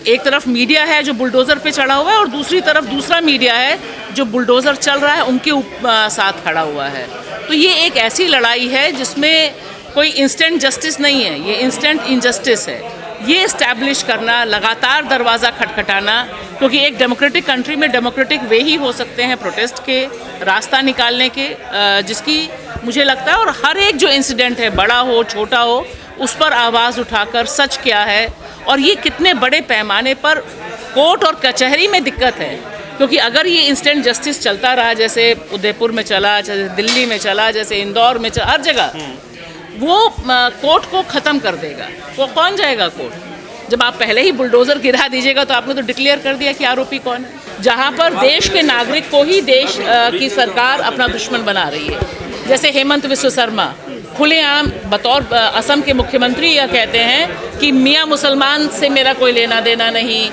एक तरफ मीडिया है जो बुलडोज़र पे चढ़ा हुआ है और दूसरी तरफ दूसरा मीडिया है जो बुलडोज़र चल रहा है उनके साथ खड़ा हुआ है। तो ये एक ऐसी लड़ाई है जिसमें कोई इंस्टेंट जस्टिस नहीं है, ये इंस्टेंट इनजस्टिस है। ये इस्टेब्लिश करना, लगातार दरवाज़ा खटखटाना, क्योंकि एक डेमोक्रेटिक कंट्री में डेमोक्रेटिक वे ही हो सकते हैं प्रोटेस्ट के, रास्ता निकालने के, जिसकी मुझे लगता है, और हर एक जो इंसिडेंट है, बड़ा हो छोटा हो, उस पर आवाज़ उठाकर सच क्या है और ये कितने बड़े पैमाने पर कोर्ट और कचहरी में दिक्कत है। क्योंकि अगर ये इंस्टेंट जस्टिस चलता रहा, जैसे उदयपुर में चला, जैसे दिल्ली में चला, जैसे इंदौर में चला, हर जगह वो कोर्ट को ख़त्म कर देगा। वो कौन जाएगा कोर्ट? जब आप पहले ही बुलडोज़र गिरा दीजिएगा तो आपने तो डिक्लेयर कर दिया कि आरोपी कौन है। जहाँ पर देश के नागरिक को ही देश की सरकार अपना दुश्मन बना रही है, जैसे हेमंत विश्व शर्मा खुलेआम बतौर असम के मुख्यमंत्री यह कहते हैं कि मियाँ मुसलमान से मेरा कोई लेना देना नहीं,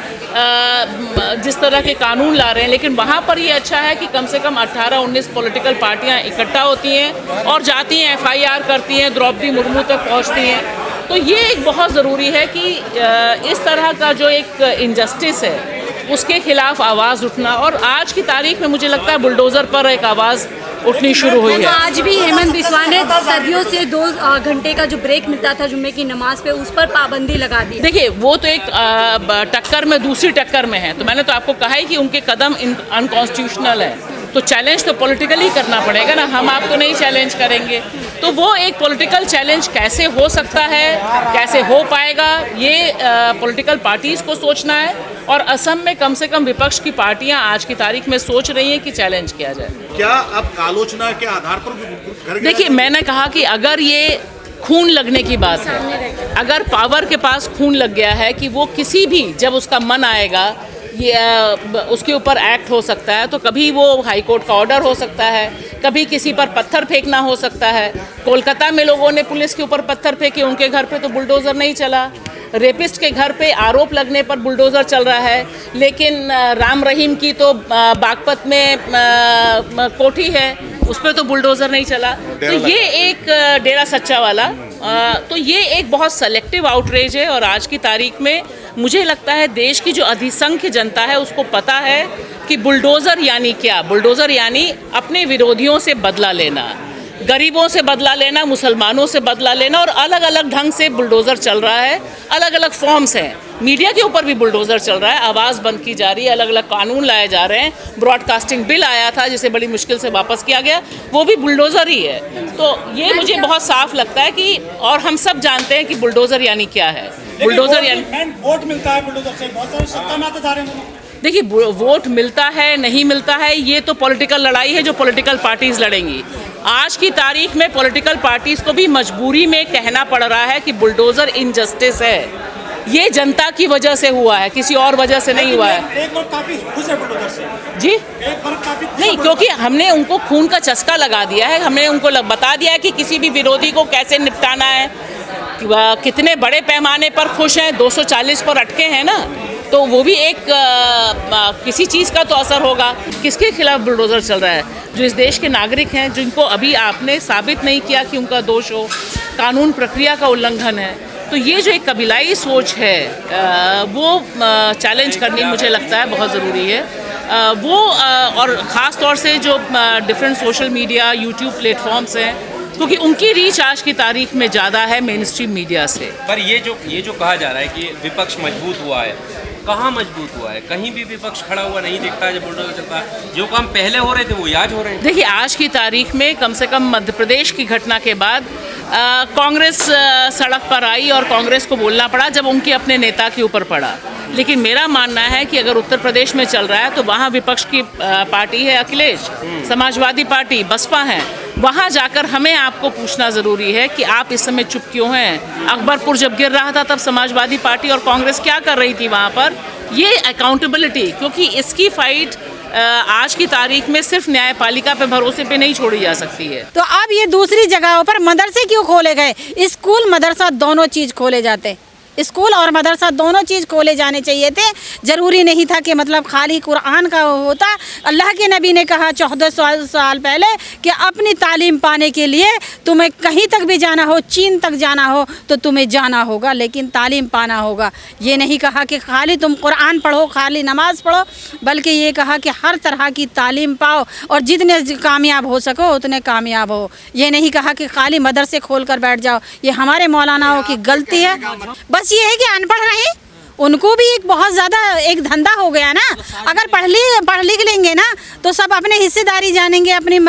जिस तरह के कानून ला रहे हैं। लेकिन वहाँ पर ये अच्छा है कि कम से कम 18-19 पॉलिटिकल पार्टियाँ इकट्ठा होती हैं और जाती हैं, FIR करती हैं, द्रौपदी मुर्मू तक पहुँचती हैं। तो ये एक बहुत ज़रूरी है कि इस तरह का जो एक इनजस्टिस है उसके खिलाफ आवाज़ उठना, और आज की तारीख में मुझे लगता है बुलडोज़र पर एक आवाज़ उठनी शुरू हुई है। आज भी हेमंत बिस्वा ने सदियों से 2 घंटे का जो ब्रेक मिलता था जुम्मे की नमाज पे, उस पर पाबंदी लगा दी। देखिए, वो तो एक टक्कर में दूसरी टक्कर में है, तो मैंने तो आपको कहा ही कि उनके कदम अनकॉन्स्टिट्यूशनल है। तो चैलेंज तो पॉलिटिकली करना पड़ेगा ना, हम आपको नहीं चैलेंज करेंगे। तो वो एक पॉलिटिकल चैलेंज कैसे हो सकता है, कैसे हो पाएगा, ये पॉलिटिकल पार्टीज़ को सोचना है। और असम में कम से कम विपक्ष की पार्टियां आज की तारीख में सोच रही हैं कि चैलेंज किया जाए। क्या अब आलोचना के आधार पर? देखिए, मैंने कहा कि अगर ये खून लगने की बात है, अगर पावर के पास खून लग गया है कि वो किसी भी, जब उसका मन आएगा ये उसके ऊपर एक्ट हो सकता है, तो कभी वो हाई कोर्ट का ऑर्डर हो सकता है, कभी किसी पर पत्थर फेंकना हो सकता है। कोलकाता में लोगों ने पुलिस के ऊपर पत्थर फेंके, उनके घर पे तो बुलडोज़र नहीं चला। रेपिस्ट के घर पे आरोप लगने पर बुलडोज़र चल रहा है, लेकिन राम रहीम की तो बागपत में कोठी है, उस पर तो बुलडोज़र नहीं चला। तो ये एक डेरा सच्चा वाला, तो ये एक बहुत सेलेक्टिव आउटरेज है। और आज की तारीख में मुझे लगता है देश की जो अधिसंख्य जनता है उसको पता है कि बुलडोज़र यानी क्या। बुलडोज़र यानी अपने विरोधियों से बदला लेना, गरीबों से बदला लेना, मुसलमानों से बदला लेना, और अलग अलग ढंग से बुलडोज़र चल रहा है, अलग अलग फॉर्म्स हैं। मीडिया के ऊपर भी बुलडोज़र चल रहा है, आवाज़ बंद की जा रही है, अलग अलग कानून लाए जा रहे हैं। ब्रॉडकास्टिंग बिल आया था जिसे बड़ी मुश्किल से वापस किया गया, वो भी बुलडोज़र ही है। तो ये मुझे बहुत साफ लगता है कि, और हम सब जानते हैं कि बुलडोज़र यानी क्या है। बुलडोज़र यानी वोट मिलता है, बुलडोज़र से बहुत सारे सत्ता में आते जा रहे हैं। देखिए, वोट मिलता है नहीं मिलता है, ये तो पॉलिटिकल लड़ाई है जो पॉलिटिकल पार्टीज़ लड़ेंगी। आज की तारीख में पॉलिटिकल पार्टीज़ को भी मजबूरी में कहना पड़ रहा है कि बुलडोज़र इनजस्टिस है, ये जनता की वजह से हुआ है, किसी और वजह से नहीं हुआ है। एक वर्ग काफी खुश है बुलडोज़र से। जी, एक वर्ग काफी खुश नहीं, क्योंकि हमने उनको खून का चस्का लगा दिया है, हमने उनको बता दिया है कि किसी भी विरोधी को कैसे निपटाना है। कितने बड़े पैमाने पर खुश हैं, 240 पर अटके हैं ना, तो वो भी एक किसी चीज़ का तो असर होगा। किसके खिलाफ बुलडोज़र चल रहा है? जो इस देश के नागरिक हैं, जिनको अभी आपने साबित नहीं किया कि उनका दोष हो, कानून प्रक्रिया का उल्लंघन है। तो ये जो एक कबीलाई सोच है वो चैलेंज करनी मुझे लगता है बहुत ज़रूरी है। वो और ख़ास तौर से जो different social media, YouTube platforms हैं, क्योंकि उनकी रीच आज की तारीख में ज़्यादा है मेन स्ट्रीम मीडिया से। पर ये जो कहा जा रहा है कि विपक्ष मजबूत हुआ है, कहाँ मजबूत हुआ है? कहीं भी विपक्ष खड़ा हुआ नहीं दिखता है जब बुलडोज़र चलता है। जो काम पहले हो रहे थे वो आज हो रहे हैं। देखिए, आज की तारीख में कम से कम मध्य प्रदेश की घटना के बाद कांग्रेस सड़क पर आई और कांग्रेस को बोलना पड़ा जब उनके अपने नेता के ऊपर पड़ा। लेकिन मेरा मानना है कि अगर उत्तर प्रदेश में चल रहा है तो वहाँ विपक्ष की पार्टी है अखिलेश, समाजवादी पार्टी, बसपा है। वहाँ जाकर हमें आपको पूछना ज़रूरी है कि आप इस समय चुप क्यों हैं। अकबरपुर जब गिर रहा था तब समाजवादी पार्टी और कांग्रेस क्या कर रही थी वहाँ पर? ये अकाउंटेबिलिटी, क्योंकि इसकी फाइट आज की तारीख में सिर्फ न्यायपालिका पे भरोसे पे नहीं छोड़ी जा सकती है। तो अब ये दूसरी जगहों पर मदरसे क्यों खोले गए? स्कूल मदरसा दोनों चीज खोले जाते। स्कूल और मदरसा दोनों चीज़ खोले जाने चाहिए थे। ज़रूरी नहीं था कि मतलब खाली कुरान का होता। अल्लाह के नबी ने कहा 1400 साल पहले कि अपनी तालीम पाने के लिए तुम्हें कहीं तक भी जाना हो, चीन तक जाना हो तो तुम्हें जाना होगा, लेकिन तालीम पाना होगा। ये नहीं कहा कि खाली तुम कुरान पढ़ो, खाली नमाज़ पढ़ो, बल्कि ये कहा कि हर तरह की तालीम पाओ और जितने कामयाब हो सको उतने कामयाब हो। ये नहीं कहा कि खाली मदरसे खोल कर बैठ जाओ। ये हमारे मौलानाओं की गलती है। बस ये है कि अनपढ़ रहे, उनको भी एक बहुत ज़्यादा एक धंधा हो गया ना। अगर पढ़ लिख लेंगे ना तो सब अपने हिस्सेदारी जानेंगे, अपने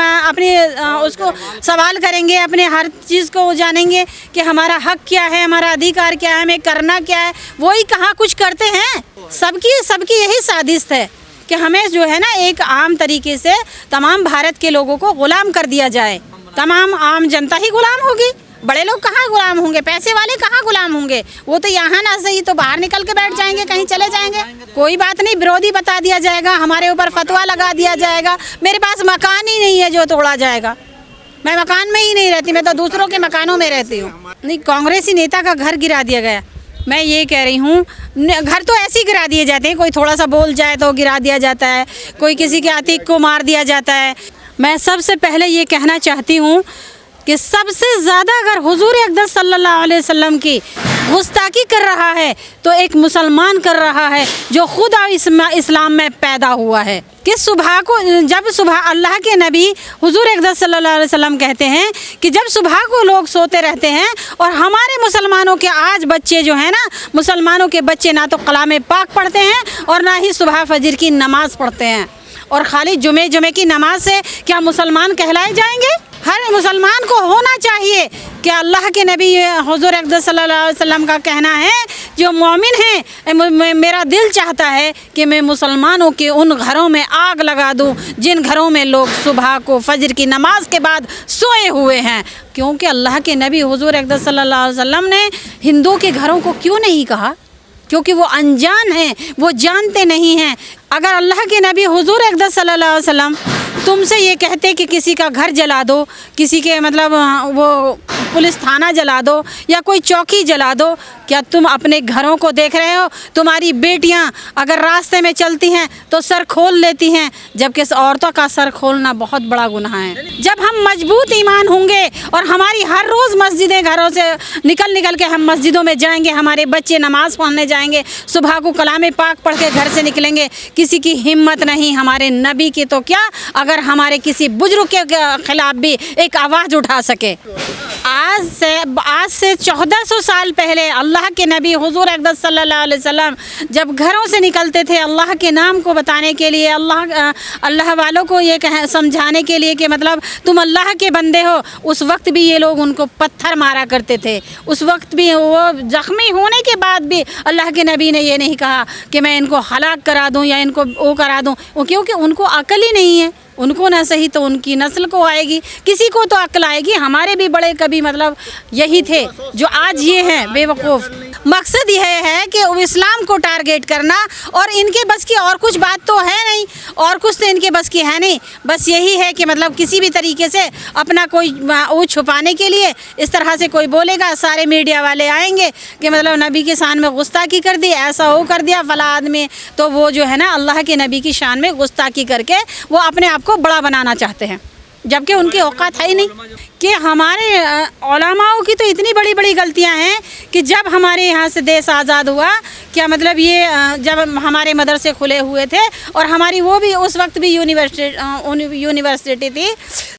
उसको सवाल करेंगे, अपने हर चीज़ को जानेंगे कि हमारा हक क्या है, हमारा अधिकार क्या है, हमें करना क्या है। वही कहाँ कुछ करते हैं। सबकी यही साजिश है कि हमें जो है ना एक आम तरीके से तमाम भारत के लोगों को गुलाम कर दिया जाए। तमाम आम जनता ही गुलाम होगी, बड़े लोग कहाँ गुलाम होंगे, पैसे वाले कहाँ गुलाम होंगे। वो तो यहाँ ना सही तो बाहर निकल के बैठ जाएंगे, कहीं चले जाएंगे। कोई बात नहीं, विरोधी बता दिया जाएगा, हमारे ऊपर फतवा लगा दिया जाएगा। मेरे पास मकान ही नहीं है जो तोड़ा जाएगा। मैं मकान में ही नहीं रहती, मैं तो दूसरों के मकानों में रहती हूँ। नहीं, कांग्रेसी नेता का घर गिरा दिया गया। मैं ये कह रही हूँ, घर तो ऐसे ही गिरा दिए जाते हैं। कोई थोड़ा सा बोल जाए तो गिरा दिया जाता है, कोई किसी के अतीक को मार दिया जाता है। मैं सबसे पहले ये कहना चाहती हूँ कि सबसे ज़्यादा अगर हुजूर अक़दस सल्लल्लाहु अलैहि वसल्लम की गुस्ताखी कर रहा है तो एक मुसलमान कर रहा है जो खुद इस्लाम में पैदा हुआ है। कि जब सुबह अल्लाह के नबी हुजूर अक़दस सल्लल्लाहु अलैहि वसल्लम कहते हैं कि जब सुबह को लोग सोते रहते हैं और हमारे मुसलमानों के आज बच्चे जो हैं ना, मुसलमानों के बच्चे ना तो कलाम पाक पढ़ते हैं और ना ही सुबह फजर की नमाज़ पढ़ते हैं, और खाली जुमे की नमाज से क्या मुसलमान कहलाए जाएंगे? हर मुसलमान को होना चाहिए कि अल्लाह के नबी हुजूर अक़दस सल्लल्लाहु अलैहि वसल्लम का कहना है, जो मोमिन है, मेरा दिल चाहता है कि मैं मुसलमानों के उन घरों में आग लगा दूं जिन घरों में लोग सुबह को फजर की नमाज के बाद सोए हुए हैं। क्योंकि अल्लाह के नबी हुजूर अक़दस सल्लल्लाहु अलैहि वसल्लम ने हिंदुओं के घरों को क्यों नहीं कहा? क्योंकि वो अनजान हैं, वो जानते नहीं हैं। अगर अल्लाह के नबी हुजूर अक़दस सल्लल्लाहु अलैहि वसल्लम तुमसे ये कहते कि किसी का घर जला दो, किसी के मतलब वो पुलिस थाना जला दो या कोई चौकी जला दो, क्या तुम अपने घरों को देख रहे हो? तुम्हारी बेटियां अगर रास्ते में चलती हैं तो सर खोल लेती हैं, जबकि औरतों का सर खोलना बहुत बड़ा गुनाह है। जब हम मजबूत ईमान होंगे और हमारी हर रोज़ मस्जिदें, घरों से निकल के हम मस्जिदों में जाएंगे, हमारे बच्चे नमाज़ पढ़ने जाएंगे, सुबह को कलाम पाक पढ़ के घर से निकलेंगे, किसी की हिम्मत नहीं, हमारे नबी की तो क्या, अगर हमारे किसी बुजुर्ग के खिलाफ भी एक आवाज़ उठा सके। आज से 1400 साल पहले अल्लाह के नबी हुजूर अक़दस सल्लल्लाहु अलैहि वसल्लम जब घरों से निकलते थे अल्लाह के नाम को बताने के लिए, अल्लाह वालों को ये समझाने के लिए कि मतलब तुम अल्लाह के बंदे हो, उस वक्त भी ये लोग उनको पत्थर मारा करते थे। उस वक्त भी वो ज़ख्मी होने के बाद भी अल्लाह के नबी ने ये नहीं कहा कि मैं इनको हलाक करा दूँ या इनको वो करा दूँ, क्योंकि उनको अकल ही नहीं है। उनको ना सही तो उनकी नस्ल को आएगी, किसी को तो अक्ल आएगी। हमारे भी बड़े कभी मतलब यही थे जो आज ये हैं बेवकूफ़। मकसद यह है कि इस्लाम को टारगेट करना, और इनके बस की और कुछ बात तो है नहीं, और कुछ तो इनके बस की है नहीं। बस यही है कि मतलब किसी भी तरीके से अपना कोई वो छुपाने के लिए इस तरह से कोई बोलेगा, सारे मीडिया वाले आएंगे कि मतलब नबी के शान में गुस्ताखी कर दी, ऐसा वो कर दिया फला आदमी, तो वो जो है ना अल्लाह के नबी की शान में गुस्ताखी करके वो अपने आप को बड़ा बनाना चाहते हैं, जबकि उनकी औकात है ही नहीं। कि हमारे उलमाओं की तो इतनी बड़ी बड़ी गलतियां हैं कि जब हमारे यहाँ से देश आज़ाद हुआ, क्या मतलब ये जब हमारे मदरसे खुले हुए थे और हमारी वो भी उस वक्त भी यूनिवर्सिटी थी,